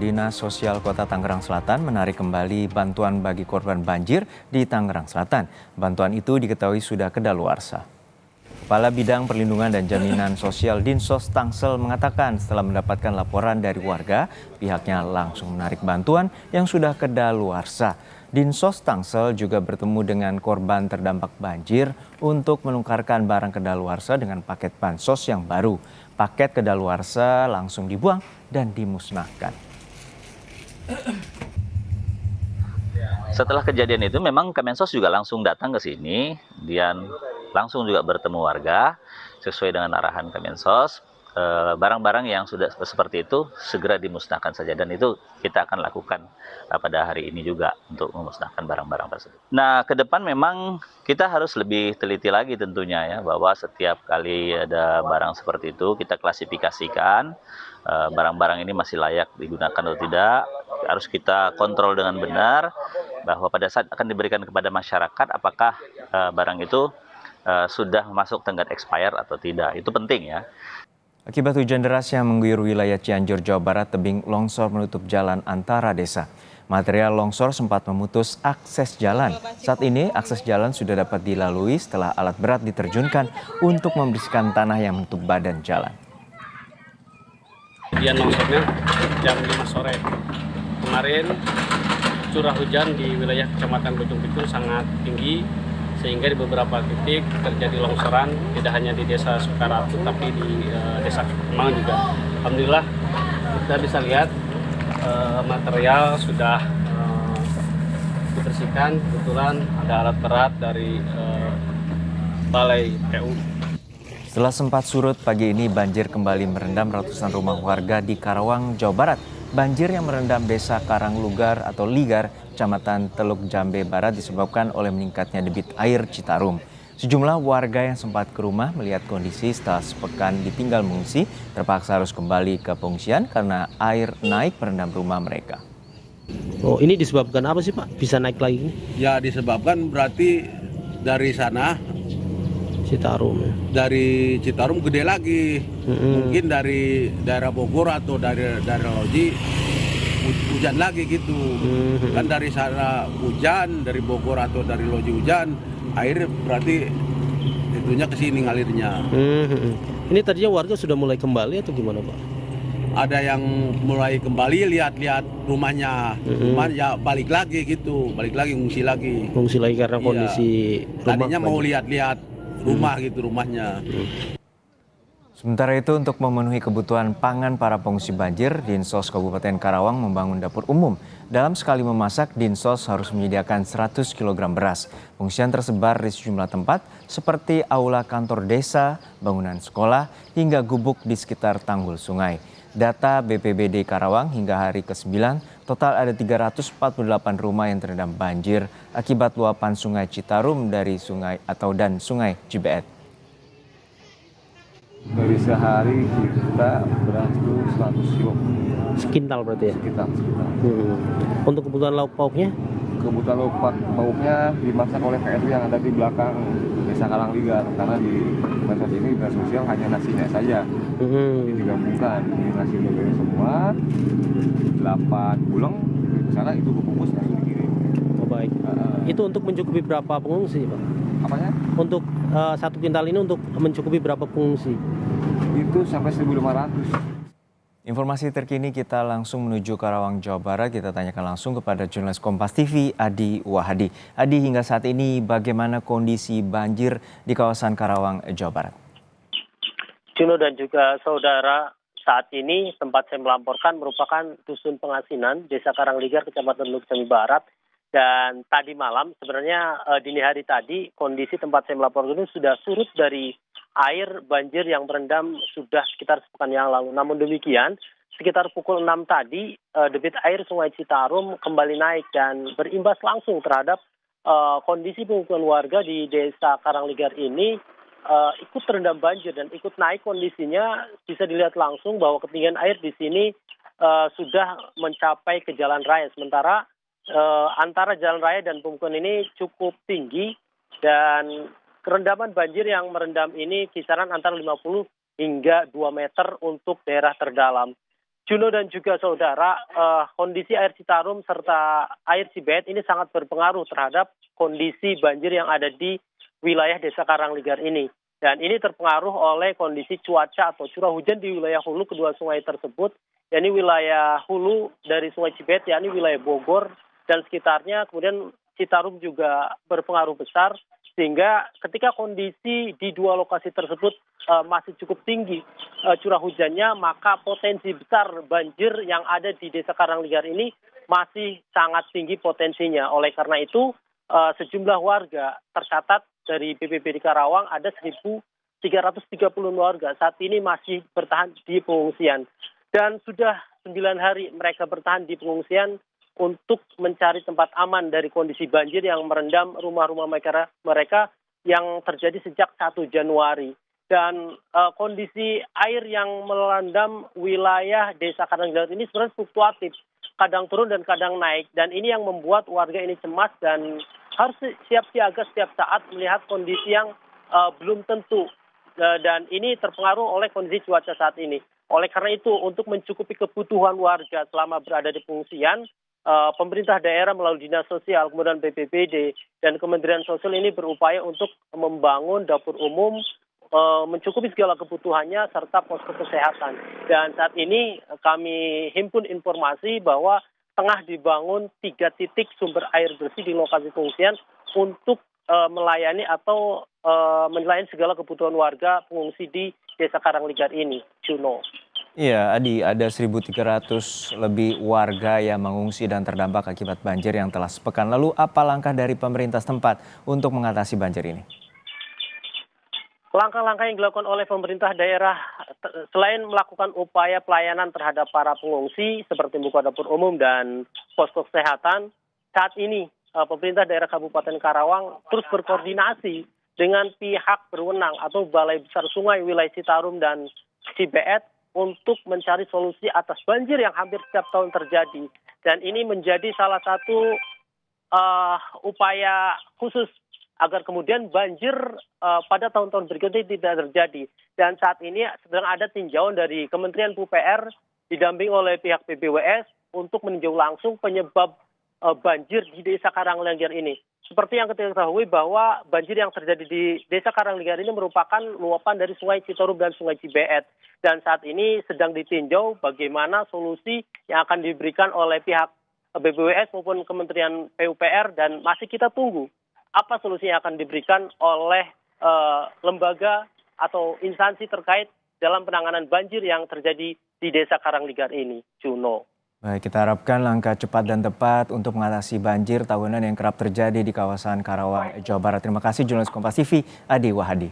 Dinas Sosial Kota Tangerang Selatan menarik kembali bantuan bagi korban banjir di Tangerang Selatan. Bantuan itu diketahui sudah kedaluarsa. Kepala Bidang Perlindungan dan Jaminan Sosial Dinsos Tangsel mengatakan setelah mendapatkan laporan dari warga, pihaknya langsung menarik bantuan yang sudah kedaluarsa. Dinsos Tangsel juga bertemu dengan korban terdampak banjir untuk menukarkan barang kedaluarsa dengan paket bansos yang baru. Paket kedaluarsa langsung dibuang dan dimusnahkan. Setelah kejadian itu memang Kemensos juga langsung datang ke sini dan langsung juga bertemu warga sesuai dengan arahan Kemensos. Barang-barang yang sudah seperti itu segera dimusnahkan saja dan itu kita akan lakukan pada hari ini juga untuk memusnahkan barang-barang tersebut. Nah, ke depan memang kita harus lebih teliti lagi tentunya ya bahwa setiap kali ada barang seperti itu kita klasifikasikan barang-barang ini masih layak digunakan atau tidak, harus kita kontrol dengan benar bahwa pada saat akan diberikan kepada masyarakat apakah barang itu sudah masuk tenggat expired atau tidak. Itu penting ya. Akibat hujan deras yang mengguyur wilayah Cianjur, Jawa Barat, tebing longsor menutup jalan antara desa. Material longsor sempat memutus akses jalan. Saat ini akses jalan sudah dapat dilalui setelah alat berat diterjunkan untuk membersihkan tanah yang menutup badan jalan. Kejadian longsornya jam 5 sore. Kemarin curah hujan di wilayah Kecamatan Bojong Picul sangat tinggi sehingga di beberapa titik terjadi longsoran, tidak hanya di Desa Sukaratu tapi di Desa Kemang juga. Alhamdulillah kita bisa lihat material sudah dibersihkan. Kebetulan ada alat berat dari Balai PU. Setelah sempat surut, pagi ini banjir kembali merendam ratusan rumah warga di Karawang, Jawa Barat. Banjir yang merendam desa Karanglugar atau Ligar, Kecamatan Teluk Jambe Barat disebabkan oleh meningkatnya debit air Citarum. Sejumlah warga yang sempat ke rumah melihat kondisi setelah sepekan ditinggal mengungsi terpaksa harus kembali ke pengungsian karena air naik merendam rumah mereka. Oh, ini disebabkan apa sih Pak? Bisa naik lagi? Ya disebabkan berarti dari sana, Citarum. dari Citarum gede lagi. Mungkin dari daerah Bogor atau dari daerah Loji hujan lagi gitu. Kan dari sana hujan, dari Bogor atau dari Loji hujan, air berarti itunya ke sini ngalirnya. Ini tadinya warga sudah mulai kembali atau gimana Pak? Ada yang mulai kembali lihat-lihat rumahnya, ya balik lagi gitu, balik lagi ngungsi lagi. Mengungsi lagi karena Iya. kondisi rumah. Tadinya mau lihat-lihat rumah gitu rumahnya. Sementara itu untuk memenuhi kebutuhan pangan para pengungsi banjir, Dinsos Kabupaten Karawang membangun dapur umum. Dalam sekali memasak, Dinsos harus menyediakan 100 kg beras. Pengungsian tersebar di sejumlah tempat seperti aula kantor desa, bangunan sekolah, hingga gubuk di sekitar tanggul sungai. Data BPBD Karawang hingga hari ke-9, total ada 348 rumah yang terendam banjir akibat luapan sungai Citarum dari sungai dan sungai Cibeet. Dari sehari kita beras itu 100 kilo. Sekintal berarti ya? Sekitar. Untuk kebutuhan lauk pauknya? Kebutuhan lauk pauknya dimasak oleh PSU yang ada di belakang Desa Karangligar. Karena di bansos ini dinas sosial hanya nasinya saja. Jadi digabungkan. Ini nasi udah beres semua. 8 bulang di sana itu kebungkus langsung dikirim. Oh baik. Itu untuk mencukupi berapa pengungsi Pak? Apanya? Untuk 1 kintal ini untuk mencukupi berapa pengungsi? Itu sampai 1.500. Informasi terkini kita langsung menuju Karawang, Jawa Barat. Kita tanyakan langsung kepada jurnalis Kompas TV, Adi Wahadi. Adi, hingga saat ini bagaimana kondisi banjir di kawasan Karawang, Jawa Barat? Juno dan juga saudara, saat ini tempat saya melaporkan merupakan Dusun Pengasinan, Desa Karangligar, Kecamatan Teluk Jambe Barat. Dan tadi malam, sebenarnya dini hari tadi, kondisi tempat saya melaporkan itu sudah surut dari air banjir yang merendam sudah sekitar sepekan yang lalu. Namun demikian, sekitar pukul 6 tadi, debit air Sungai Citarum kembali naik dan berimbas langsung terhadap kondisi pemukiman warga di Desa Karangligar ini ikut terendam banjir dan ikut naik kondisinya. Bisa dilihat langsung bahwa ketinggian air di sini sudah mencapai ke jalan raya. Sementara antara jalan raya dan pemukiman ini cukup tinggi dan kerendaman banjir yang merendam ini kisaran antara 50 hingga 2 meter untuk daerah terdalam. Juno dan juga saudara, kondisi air Citarum serta air Cibeet ini sangat berpengaruh terhadap kondisi banjir yang ada di wilayah Desa Karangligar ini. Dan ini terpengaruh oleh kondisi cuaca atau curah hujan di wilayah hulu kedua sungai tersebut, yakni wilayah hulu dari Sungai Cibeet, yakni wilayah Bogor dan sekitarnya, kemudian Citarum juga berpengaruh besar, sehingga ketika kondisi di dua lokasi tersebut masih cukup tinggi curah hujannya, maka potensi besar banjir yang ada di Desa Karangligar ini masih sangat tinggi potensinya. Oleh karena itu, sejumlah warga tercatat dari BPBD Karawang ada 1.330 warga saat ini masih bertahan di pengungsian. Dan sudah 9 hari mereka bertahan di pengungsian untuk mencari tempat aman dari kondisi banjir yang merendam rumah-rumah mereka yang terjadi sejak 1 Januari. Dan kondisi air yang melanda wilayah Desa Karangligar ini sebenarnya fluktuatif, kadang turun dan kadang naik. Dan ini yang membuat warga ini cemas dan harus siap siaga setiap saat melihat kondisi yang belum tentu. Dan ini terpengaruh oleh kondisi cuaca saat ini. Oleh karena itu, untuk mencukupi kebutuhan warga selama berada di pengungsian, pemerintah daerah melalui Dinas Sosial, kemudian BPBD, dan Kementerian Sosial ini berupaya untuk membangun dapur umum, mencukupi segala kebutuhannya, serta posko kesehatan. Dan saat ini kami himpun informasi bahwa tengah dibangun 3 titik sumber air bersih di lokasi pengungsian untuk melayani atau melayani segala kebutuhan warga pengungsi di Desa Karangligar ini, Juno. Iya, Adi, ada 1.300 lebih warga yang mengungsi dan terdampak akibat banjir yang telah sepekan lalu. Apa langkah dari pemerintah setempat untuk mengatasi banjir ini? Langkah-langkah yang dilakukan oleh pemerintah daerah selain melakukan upaya pelayanan terhadap para pengungsi seperti buka dapur umum dan posko kesehatan, saat ini pemerintah daerah Kabupaten Karawang terus berkoordinasi dengan pihak berwenang atau Balai Besar Sungai wilayah Citarum dan Cibeet untuk mencari solusi atas banjir yang hampir setiap tahun terjadi. Dan ini menjadi salah satu upaya khusus agar kemudian banjir pada tahun-tahun berikutnya tidak terjadi. Dan saat ini sedang ada tinjauan dari Kementerian PUPR didampingi oleh pihak BBWS untuk meninjau langsung penyebab banjir di Desa Karangligar ini. Seperti yang kita ketahui bahwa banjir yang terjadi di Desa Karangligar ini merupakan luapan dari Sungai Citarum dan Sungai Cibeet. Dan saat ini sedang ditinjau bagaimana solusi yang akan diberikan oleh pihak BBWS maupun Kementerian PUPR, dan masih kita tunggu apa solusi yang akan diberikan oleh lembaga atau instansi terkait dalam penanganan banjir yang terjadi di Desa Karangligar ini, Juno. Baik, kita harapkan langkah cepat dan tepat untuk mengatasi banjir tahunan yang kerap terjadi di kawasan Karawang, Jawa Barat. Terima kasih jurnalis Kompas TV, Adi Wahadi.